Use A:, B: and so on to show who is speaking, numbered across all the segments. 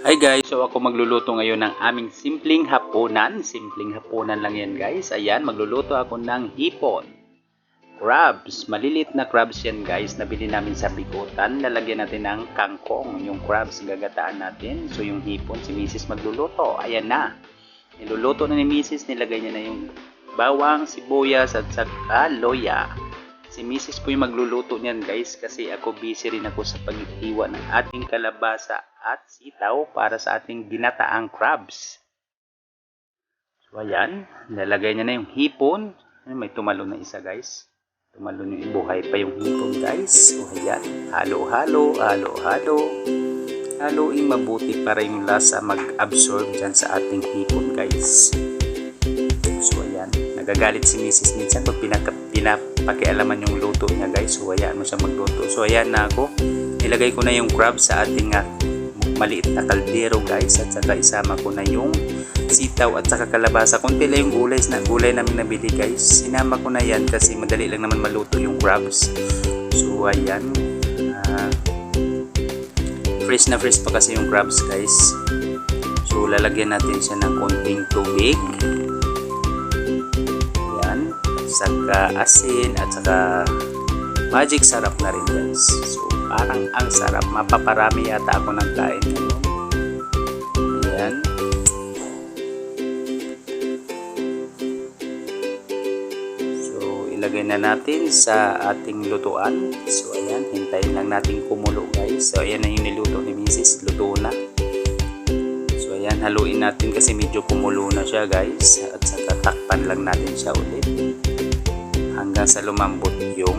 A: Hi guys, so ako magluluto ngayon ng aming simpleng hapunan. Simpleng hapunan lang yan guys. Ayan, magluluto ako ng hipon. Crabs, malilit na crabs yan guys. Nabili namin sa bigutan. Lalagyan natin ng kangkong. Yung crabs gagataan natin. So yung hipon, si Mrs. magluluto. Ayan na. Niluluto na ni Mrs. Nilagay niya na yung bawang, sibuyas at saka loya. Si Mrs. po yung magluluto niyan guys kasi ako busy rin ako sa paghihiwa ng ating kalabasa at sitaw para sa ating ginataang crabs. So ayan, lalagay niya na yung hipon. May tumalon na isa guys. Tumalon yung buhay pa yung hipon guys. So ayan, halo-halo, halo-halo. Haluin mabuti para yung lasa mag-absorb dyan sa ating hipon guys. So ayan, nagagalit si Mrs. minsan pag pinapakialaman yung luto niya guys. So ayan mo siya magluto. So ayan na ako. Nilagay ko na yung crab sa ating maliit na kaldero guys. At saka isama ko na yung sitaw at saka kalabasa. Kunti lang yung gulay namin nabili guys. Sinama ko na yan kasi madali lang naman maluto yung crabs. So ayan. Fresh na fresh pa kasi yung crabs guys. So lalagyan natin siya ng konting tubig. Saka asin at saka magic sarap na rin guys. So parang ang sarap, mapaparami yata ako ng kain ngayon. Ayan. So ilagay na natin sa ating lutuan. So ayan, hintayin lang natin kumulo guys. So ayan na yung niluto ni Mrs. Luto na. So ayan, haluin natin kasi medyo kumulo na siya guys. At saka takpan lang natin siya ulit hanggang sa lumambot yung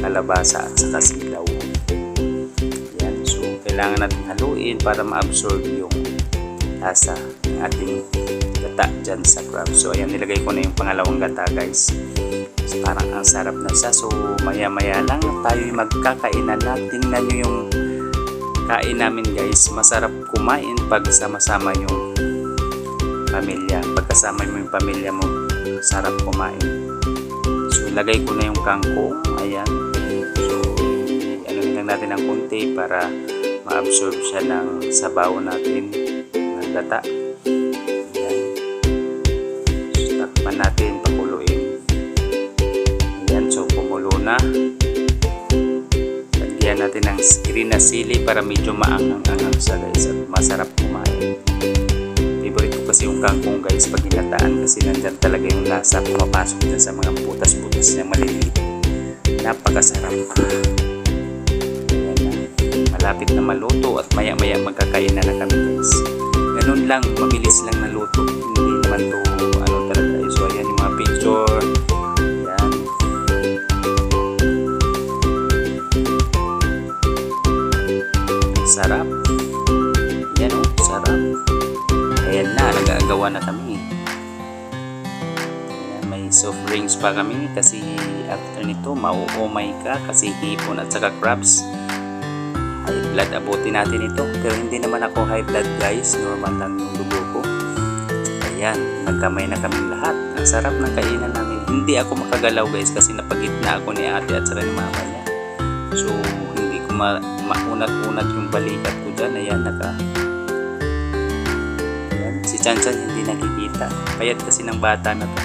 A: kalabasa at saka silaw. Yan. So, kailangan natin haluin para ma-absorb yung lasa ng ating gata dyan sa crab. So, ayan, nilagay ko na yung pangalawang gata guys. So, parang ang sarap na siya. So, maya-maya lang tayo magkakainan na. Tingnan nyo yung kain namin guys. Masarap kumain pag sama-sama yung pamilya. Pagkasama mo yung pamilya mo, sarap kumain. Lagay ko na yung kangkong. Ayan. So, ano lang natin ng konti para ma-absorb siya ng sabaw natin ng gata. Ayan. So, takpan natin, pakuluin. Ayan. So, kumulo na. Lagyan natin ng green na sili para medyo maangang-angang siya guys at masarap kumain. Favorite ko kasi yung kangkong guys pag hinataan kasi nandyan talaga yung lasa pumapasok dyan sa mga butas-butas na maliliit. Napakasarap. Ayan na. Malapit na maluto at maya-maya magkakain na kami guys. Ganun lang, mabilis lang na luto. Hindi naman to ano talaga. So ayan yung mga picture. Ayan. Sarap. Ayan o, sarap. Ayan na, nag-aagawa na kami. Ayan, may soft drinks pa kami kasi after nito, mauumay ka kasi hipon at saka crabs. High blood abutin natin ito. Pero hindi naman ako high blood guys. Normal lang yung dugo ko. Ayan, nagkamay na kami lahat. Ang sarap ng kainan namin. Hindi ako makagalaw guys kasi napagitna ako ni ate at saka ni mama niya. So, hindi ko maunat-unat yung balikat ko dyan. Ayan, si Chanchan hindi nakikita. Payat kasi ng bata na to.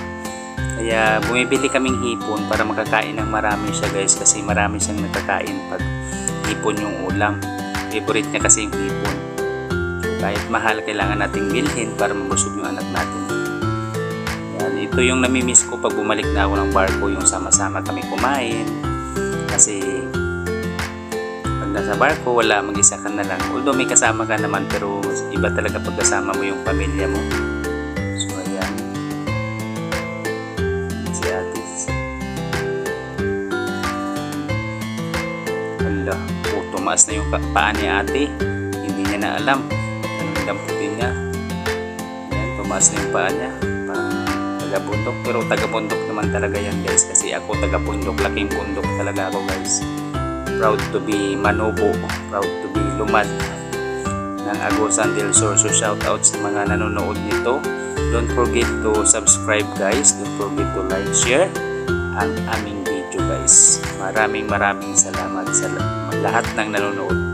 A: Kaya bumibili kaming hipon para makakain ng marami siya guys. Kasi marami siyang nakakain pag hipon yung ulam. Favorite niya kasi yung hipon. So, kahit mahal kailangan nating bilhin para mabusog yung anak natin. Yan, ito yung namimiss ko pag bumalik na ako ng barko. Yung sama-sama kami kumain. Kasi pag nasa barko wala, mag-isa ka na lang. Although may kasama ka naman pero iba talaga pag kasama mo yung pamilya mo. So ayan, si ate. Hala, tumaas na yung paa ni ate. Hindi niya na alam. Anong damputin niya. Ayan, tumaas na yung paa niya. Parang taga-bundok. Pero taga-bundok naman talaga yan guys. Kasi ako taga-bundok. Laking bundok talaga ako guys. Proud to be Manobo. Proud to be Lumad ng Agusan del Sur. So shoutout sa mga nanonood nito. Don't forget to subscribe guys. Don't forget to like, share ang aming video guys. Maraming salamat sa lahat ng nanonood.